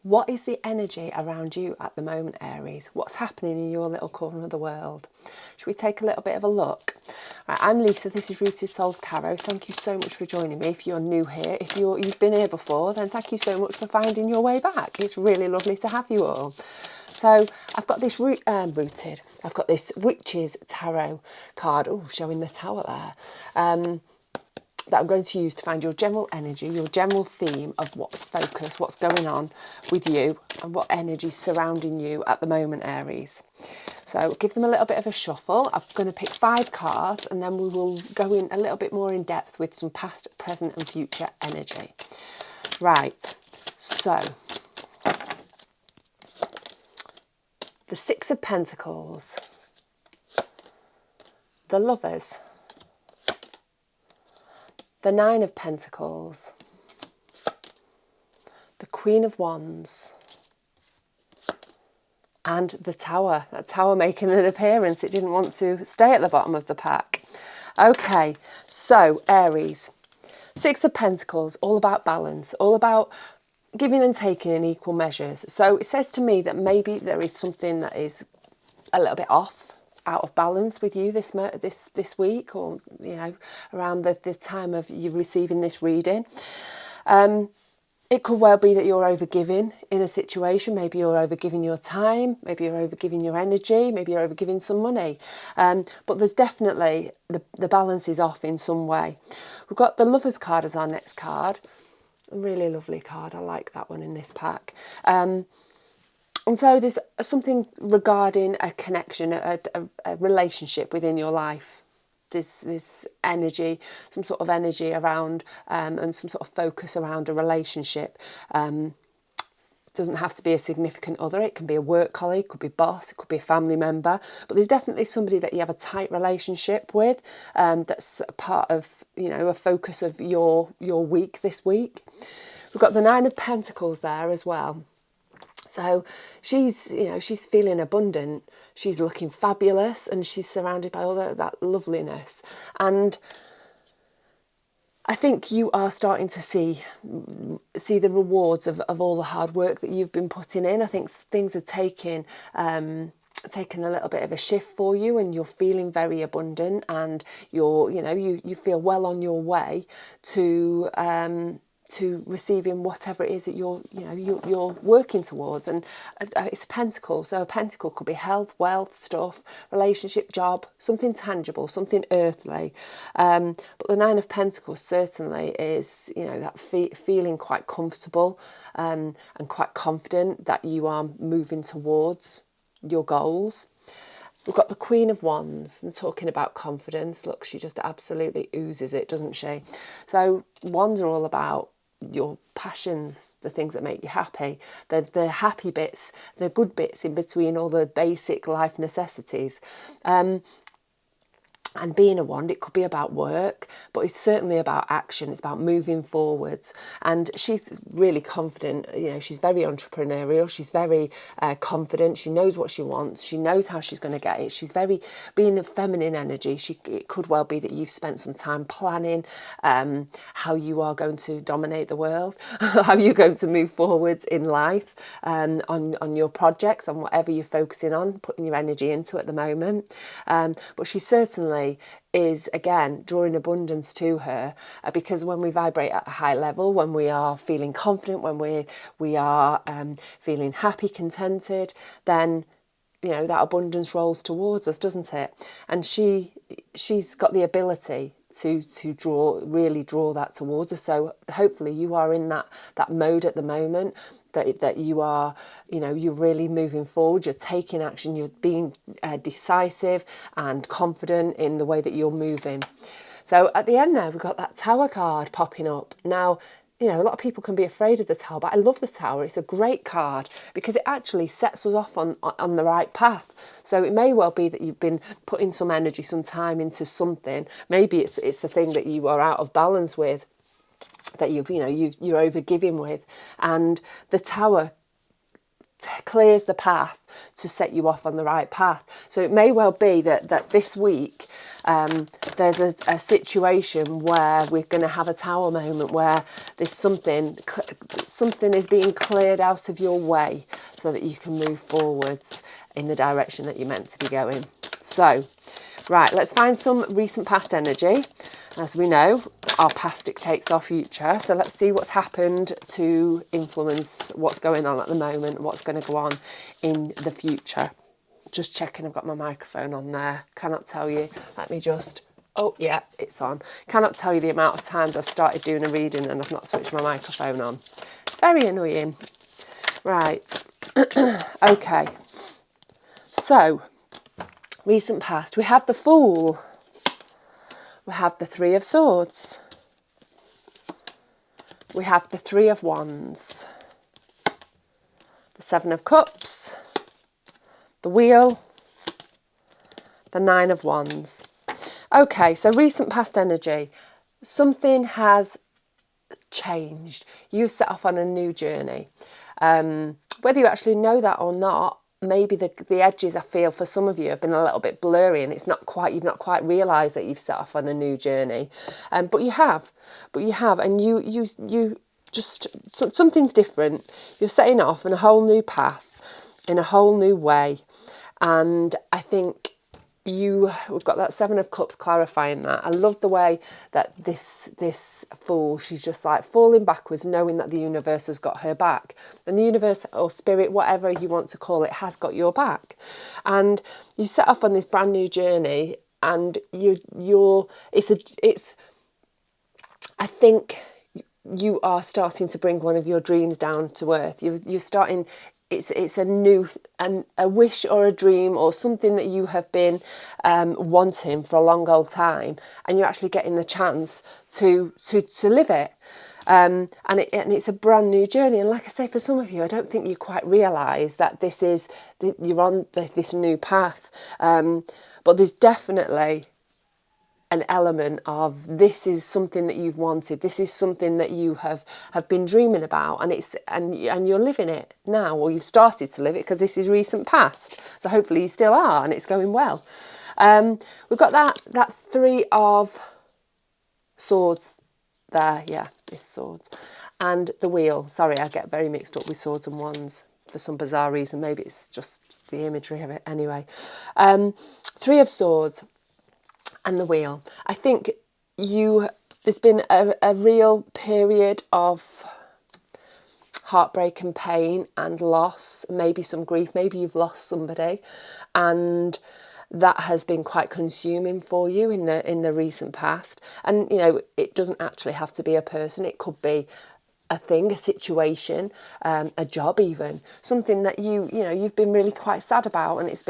What is the energy around you at the moment, Aries? What's happening in your little corner of the world? Should we take a little bit of a look? Right, I'm Lisa, this is Rooted Souls Tarot. Thank you so much for joining me. If you're new here, if you've been here before, then thank you so much for finding your way back. It's really lovely to have you all. So I've got this I've got this Witches Tarot card, showing the tower there, that I'm going to use to find your general energy, your general theme of what's focus, what's going on with you and what energy is surrounding you at the moment, Aries. So give them a little bit of a shuffle. I'm going to pick 5 cards and then we will go in a little bit more in depth with some past, present and future energy. Right, so the 6 of Pentacles, the Lovers, the 9 of Pentacles, the Queen of Wands, and the Tower. That Tower making an appearance. It didn't want to stay at the bottom of the pack. Okay, so Aries, 6 of Pentacles, all about balance, all about giving and taking in equal measures. So it says to me that maybe there is something that is a little bit off, out of balance with you this week, or around the time of you receiving this reading. It could well be that you're overgiving in a situation. Maybe you're overgiving your time, maybe you're overgiving your energy, maybe you're overgiving some money. But there's definitely the balance is off in some way. We've got the Lovers card as our next card. A really lovely card. I like that one in this pack. And so there's something regarding a connection, a relationship within your life. This energy, some sort of energy around and some sort of focus around a relationship. Doesn't have to be a significant other. It can be a work colleague, could be boss, it could be a family member. But there's definitely somebody that you have a tight relationship with. That's a part of a focus of your week this week. We've got the 9 of Pentacles there as well. So she's feeling abundant, she's looking fabulous, and she's surrounded by all that loveliness. And I think you are starting to see the rewards of all the hard work that you've been putting in. I think things are taking a little bit of a shift for you, and you're feeling very abundant, and you feel well on your way to receiving whatever it is that you're working towards. And it's a pentacle, so a pentacle could be health, wealth, stuff, relationship, job, something tangible, something earthly. But the 9 of Pentacles certainly is that feeling quite comfortable and quite confident that you are moving towards your goals. We've got the Queen of Wands, and talking about confidence. Look, she just absolutely oozes it, doesn't she? So wands are all about your passions, the things that make you happy, the happy bits, the good bits in between all the basic life necessities. And being a wand, it could be about work, but it's certainly about action. It's about moving forwards. And she's really confident. She's very entrepreneurial. She's very confident. She knows what she wants. She knows how she's going to get it. She's being a feminine energy. It could well be that you've spent some time planning how you are going to dominate the world, how you're going to move forwards in life, on your projects, on whatever you're focusing on, putting your energy into at the moment. But she certainly is, again, drawing abundance to her, because when we vibrate at a high level, when we are feeling confident, when we are feeling happy, contented, then that abundance rolls towards us, doesn't it? And she's got the ability to really draw that towards us. So hopefully you are in that mode at the moment, that you are, you're really moving forward, you're taking action, you're being decisive and confident in the way that you're moving. So at the end there, we've got that Tower card popping up. Now, a lot of people can be afraid of the Tower, but I love the Tower. It's a great card because it actually sets us off on the right path. So it may well be that you've been putting some energy, some time into something. Maybe it's the thing that you are out of balance with, that you're overgiving with. And the Tower clears the path to set you off on the right path. So it may well be that this week there's a situation where we're going to have a tower moment where there's something is being cleared out of your way so that you can move forwards in the direction that you're meant to be going. So, right, let's find some recent past energy. As we know, our past dictates our future. So let's see what's happened to influence what's going on at the moment, what's going to go on in the future. Just checking I've got my microphone on there. Cannot tell you. Let me just... Oh, yeah, it's on. Cannot tell you the amount of times I've started doing a reading and I've not switched my microphone on. It's very annoying. Right. Okay. So, recent past. We have the Fool. We have the Three of Swords. We have the Three of Wands. The Seven of Cups. The Wheel. The Nine of Wands. Okay, so recent past energy. Something has changed. You set off on a new journey. Whether you actually know that or not, maybe the edges, I feel, for some of you have been a little bit blurry and you've not quite realised that you've set off on a new journey. But you have, and you just, something's different. You're setting off on a whole new path, in a whole new way. And I think we've got that Seven of Cups clarifying that. I love the way that this Fool, she's just like falling backwards, knowing that the universe has got her back. And the universe or spirit, whatever you want to call it, has got your back. And you set off on this brand new journey, and I think you are starting to bring one of your dreams down to earth. You're starting. It's a wish or a dream or something that you have been wanting for a long old time, and you're actually getting the chance to live it. And it's a brand new journey. And like I say, for some of you, I don't think you quite realise that you're on this new path. But there's definitely an element of this is something that you've wanted. This is something that you have been dreaming about, and you're living it now, or you've started to live it, because this is recent past. So hopefully you still are, and it's going well. We've got that Three of Swords there. Yeah, it's swords. And the Wheel. Sorry, I get very mixed up with swords and wands for some bizarre reason. Maybe it's just the imagery of it. Anyway, Three of Swords and the Wheel. I think there's been a real period of heartbreak and pain and loss, maybe some grief, maybe you've lost somebody, and that has been quite consuming for you in the recent past. And it doesn't actually have to be a person. It could be a thing, a situation, a job, even something that you've been really quite sad about, and it's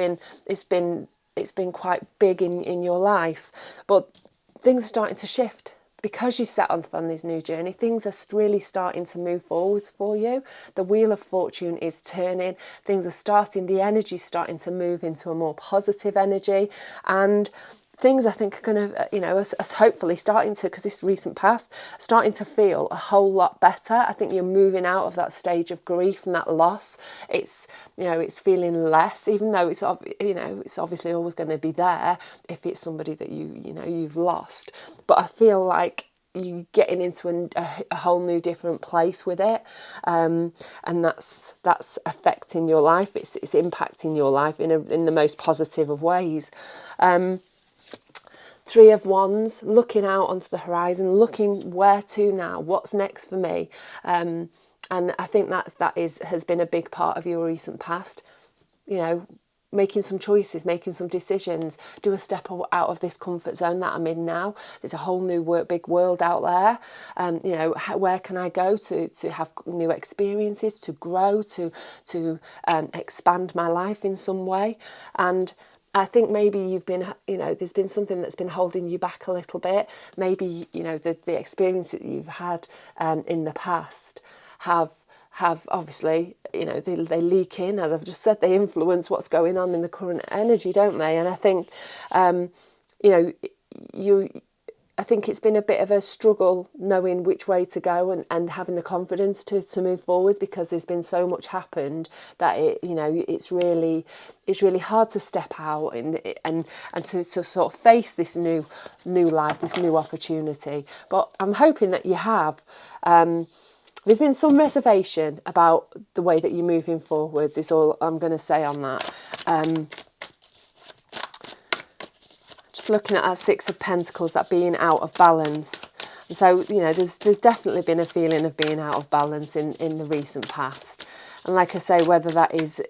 been quite big in your life. But things are starting to shift because you set off on this new journey. Things are really starting to move forwards for you. The Wheel of Fortune is turning. Things are starting, the energy is starting to move into a more positive energy, and things I think are going to, hopefully starting to, because this recent past, starting to feel a whole lot better. I think you're moving out of that stage of grief and that loss. It's feeling less, even though it's obviously always going to be there if it's somebody that you've lost. But I feel like you're getting into a whole new different place with it, and that's affecting your life. It's impacting your life in the most positive of ways. Three of Wands, looking out onto the horizon, looking where to now, what's next for me. And I think that has been a big part of your recent past. Making some choices, making some decisions, do a step out of this comfort zone that I'm in now. There's a whole new big world out there. Where can I go to have new experiences, to grow, to expand my life in some way? And I think maybe you've been, there's been something that's been holding you back a little bit. Maybe, the experience that you've had in the past have obviously, they leak in, as I've just said, they influence what's going on in the current energy, don't they? And I think, I think it's been a bit of a struggle knowing which way to go and having the confidence to move forwards, because there's been so much happened that it's really hard to step out and to sort of face this new life, this new opportunity. But I'm hoping that you have. There's been some reservation about the way that you're moving forwards, is all I'm going to say on that. Just looking at that Six of Pentacles, that being out of balance. And so, there's definitely been a feeling of being out of balance in the recent past. And like I say, whether that is,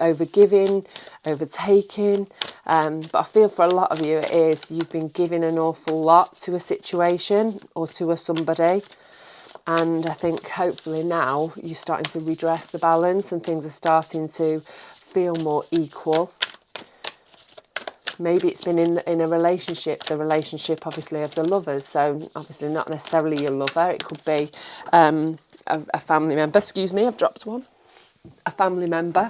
over giving, overtaking, but I feel for a lot of you it is, you've been giving an awful lot to a situation or to a somebody. And I think hopefully now you're starting to redress the balance and things are starting to feel more equal. Maybe it's been in a relationship, the relationship obviously of the lovers. So obviously not necessarily your lover. It could be a family member. Excuse me, I've dropped one. A family member.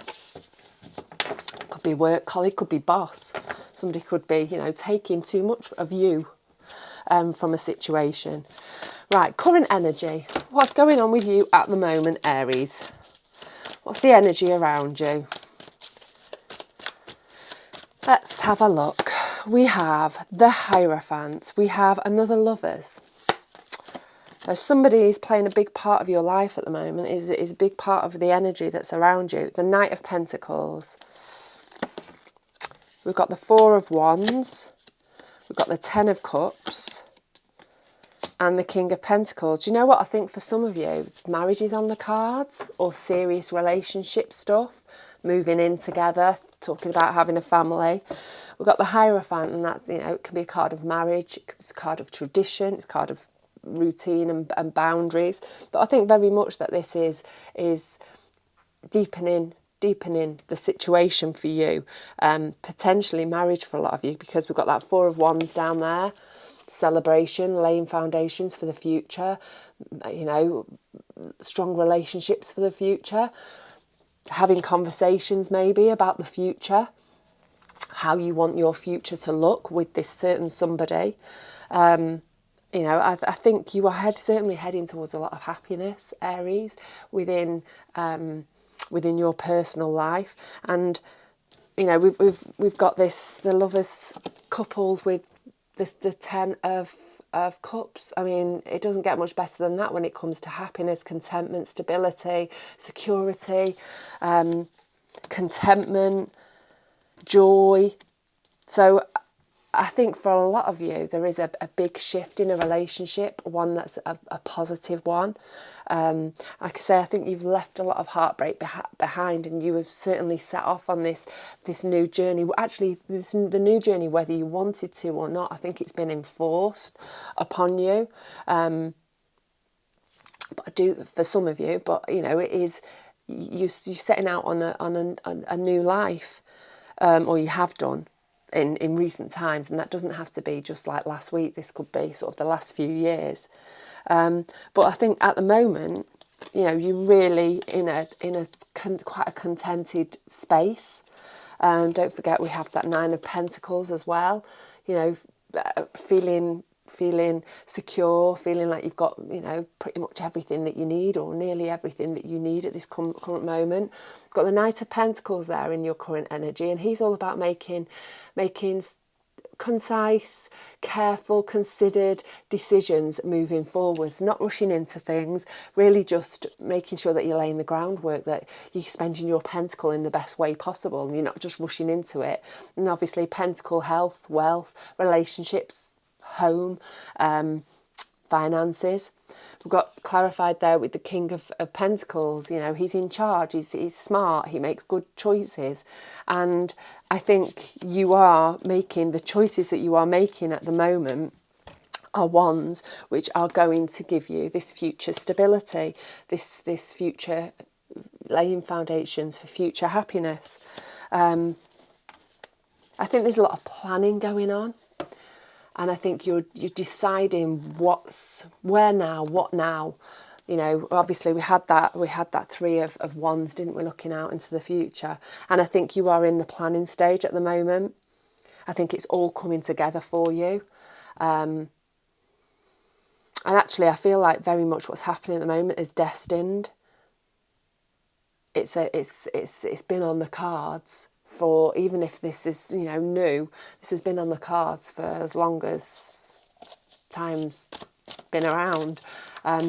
Could be work colleague, could be boss. Somebody could be, taking too much of you from a situation. Right, current energy. What's going on with you at the moment, Aries? What's the energy around you? Let's have a look. We have the Hierophant. We have another Lovers. So somebody is playing a big part of your life at the moment, is a big part of the energy that's around you. The Knight of Pentacles. We've got the Four of Wands. We've got the Ten of Cups. And the King of Pentacles. Do you know what? I think for some of you, marriage is on the cards, or serious relationship stuff, moving in together, talking about having a family. We've got the Hierophant, and that, it can be a card of marriage, it's a card of tradition, it's a card of routine and boundaries. But I think very much that this is deepening the situation for you, potentially marriage for a lot of you, because we've got that Four of Wands down there. Celebration, laying foundations for the future, strong relationships for the future, having conversations maybe about the future, how you want your future to look with this certain somebody. I think you are certainly heading towards a lot of happiness, Aries, within your personal life. And we've got the Lovers coupled with the Ten of Cups. I mean, it doesn't get much better than that when it comes to happiness, contentment, stability, security, contentment, joy. So I think for a lot of you, there is a big shift in a relationship, one that's a positive one. Like I say, I think you've left a lot of heartbreak behind, and you have certainly set off on this new journey. Actually, the new journey, whether you wanted to or not, I think it's been enforced upon you. But I do for some of you. But it is you're setting out on a new life, or you have done. In recent times, and that doesn't have to be just like last week. This could be sort of the last few years. But I think at the moment, you're really in quite a contented space. Don't forget we have that Nine of Pentacles as well. Feeling secure, feeling like you've got, pretty much everything that you need, or nearly everything that you need at this current moment. You've got the Knight of Pentacles there in your current energy, and he's all about making concise, careful, considered decisions moving forwards, not rushing into things, really just making sure that you're laying the groundwork, that you're spending your pentacle in the best way possible, and you're not just rushing into it. And obviously pentacle, health, wealth, relationships, home, finances. We've got clarified there with the King of Pentacles. He's in charge, he's smart, he makes good choices. And I think you are making, the choices that you are making at the moment are ones which are going to give you this future stability, this future, laying foundations for future happiness. I think there's a lot of planning going on. And I think you're deciding where now, what now. Obviously we had that Three of Wands, didn't we, looking out into the future. And I think you are in the planning stage at the moment. I think it's all coming together for you. And actually, I feel like very much what's happening at the moment is destined. It's been on the cards for, even if this is, you know, new, this has been on the cards for as long as time's been around.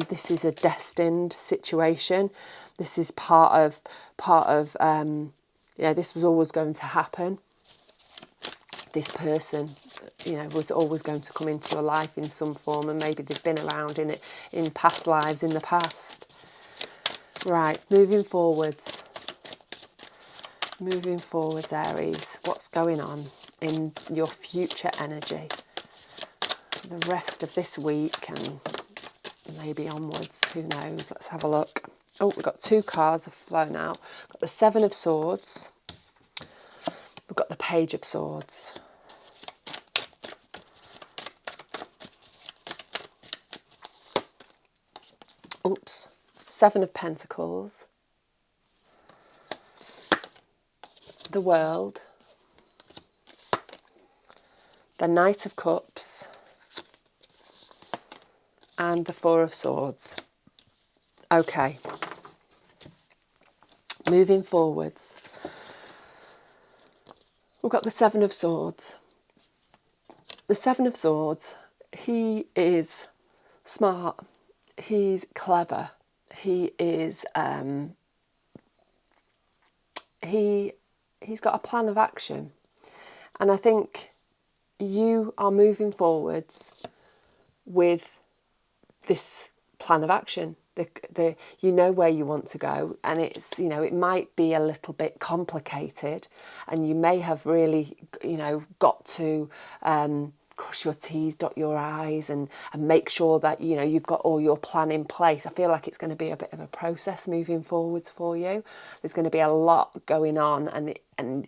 This is a destined situation. This is part of this was always going to happen. This person, you know, was always going to come into your life in some form, and maybe they've been around in it in past lives in the past. Right, moving forwards. Moving forwards, Aries. What's going on in your future energy? The rest of this week and maybe onwards, who knows? Let's have a look. Oh, we've got 2 cards have flown out. We've got the 7 of Swords. We've got the Page of Swords. Oops. 7 of Pentacles. The World. The Knight of Cups. And the 4 of Swords. Okay. Moving forwards. We've got the 7 of Swords. The 7 of Swords, he is smart. He's clever. He is, he's got a plan of action. And I think you are moving forwards with this plan of action. You know where you want to go, and it's, you know, it might be a little bit complicated, and you may have really, you know, got to cross your T's, dot your I's, and make sure that, you know, you've got all your plan in place. I feel like it's going to be a bit of a process moving forwards for you. There's going to be a lot going on, and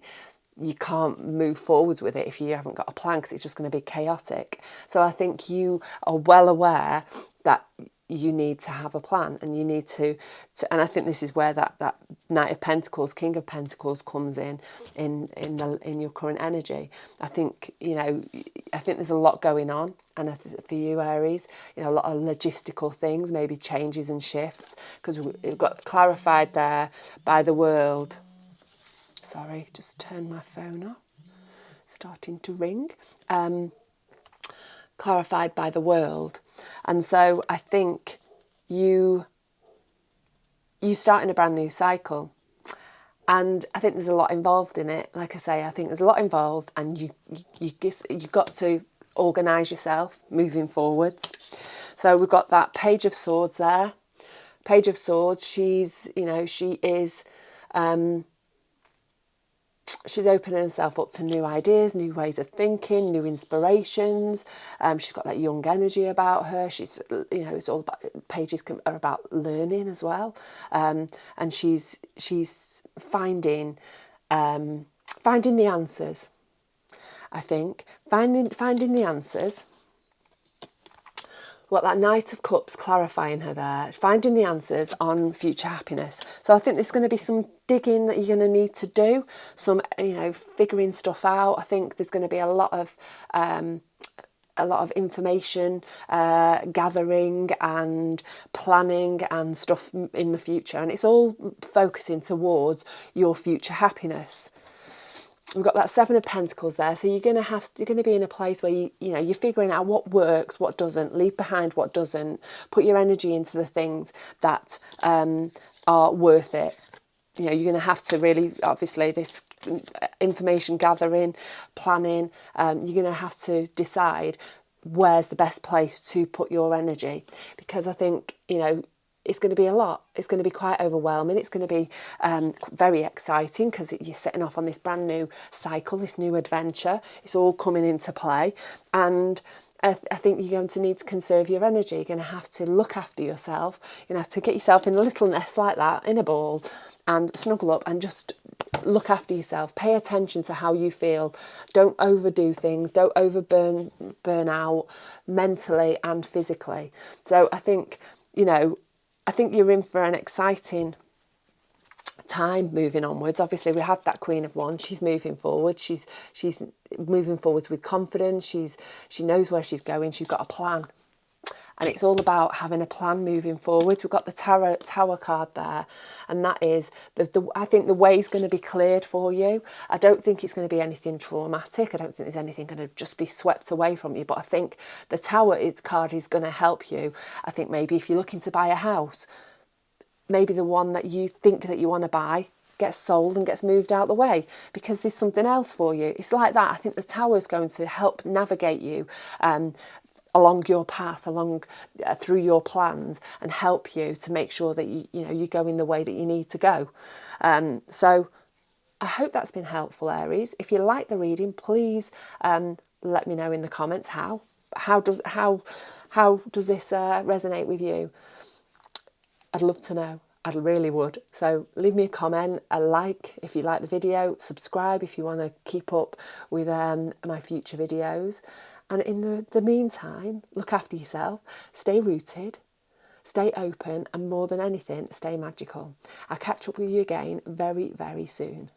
you can't move forwards with it if you haven't got a plan, because it's just going to be chaotic. So I think you are well aware that you need to have a plan, and you need to and I think this is where that Knight of Pentacles, King of Pentacles comes in your current energy. I think, you know, I think there's a lot going on, and for you, Aries, you know, a lot of logistical things, maybe changes and shifts, because we've got clarified there by the World. Sorry, just turned my phone off. Starting to ring. Clarified by the World. And so I think you start in a brand new cycle. And I think there's a lot involved in it. Like I say, I think there's a lot involved, and you've got to organise yourself moving forwards. So we've got that Page of Swords there. Page of Swords, she's, you know, she is... she's opening herself up to new ideas, new ways of thinking, new inspirations. She's got that young energy about her. She's, you know, it's all about, pages are about learning as well. And she's finding the answers. I think finding the answers. Got that Knight of Cups clarifying her there, finding the answers on future happiness. So I think there's going to be some digging that you're going to need to do, some, you know, figuring stuff out. I think there's going to be a lot of information gathering and planning and stuff in the future, and it's all focusing towards your future happiness. We've got that 7 of Pentacles there, so you're going to be in a place where you're figuring out what works, what doesn't, leave behind what doesn't, put your energy into the things that are worth it. You know, you're going to have to really, obviously, this information gathering, planning, you're going to have to decide where's the best place to put your energy, because I think, you know, it's going to be a lot. It's going to be quite overwhelming. It's going to be very exciting, because you're setting off on this brand new cycle, this new adventure. It's all coming into play. And I think you're going to need to conserve your energy. You're going to have to look after yourself. You're going to have to get yourself in a little nest like that, in a ball, and snuggle up and just look after yourself. Pay attention to how you feel. Don't overdo things. Don't burn out mentally and physically. So I think, you know, I think you're in for an exciting time moving onwards. Obviously, we have that Queen of Wands. She's moving forward. She's moving forwards with confidence. She knows where she's going. She's got a plan. and it's all about having a plan moving forwards. We've got the tower card there, and that is, I think the way's going to be cleared for you. I don't think it's going to be anything traumatic. I don't think there's anything going to just be swept away from you, but I think the tower card is going to help you. I think maybe if you're looking to buy a house, maybe the one that you think that you want to buy gets sold and gets moved out the way because there's something else for you. It's like that. I think the tower is going to help navigate you along your path, through your plans, and help you to make sure that you go in the way that you need to go. So I hope that's been helpful, Aries. If you like the reading, please let me know in the comments how does this resonate with you. I'd love to know. I really would. So leave me a comment, a like if you like the video, subscribe if you want to keep up with my future videos. And in the meantime, look after yourself, stay rooted, stay open, and more than anything, stay magical. I'll catch up with you again very, very soon.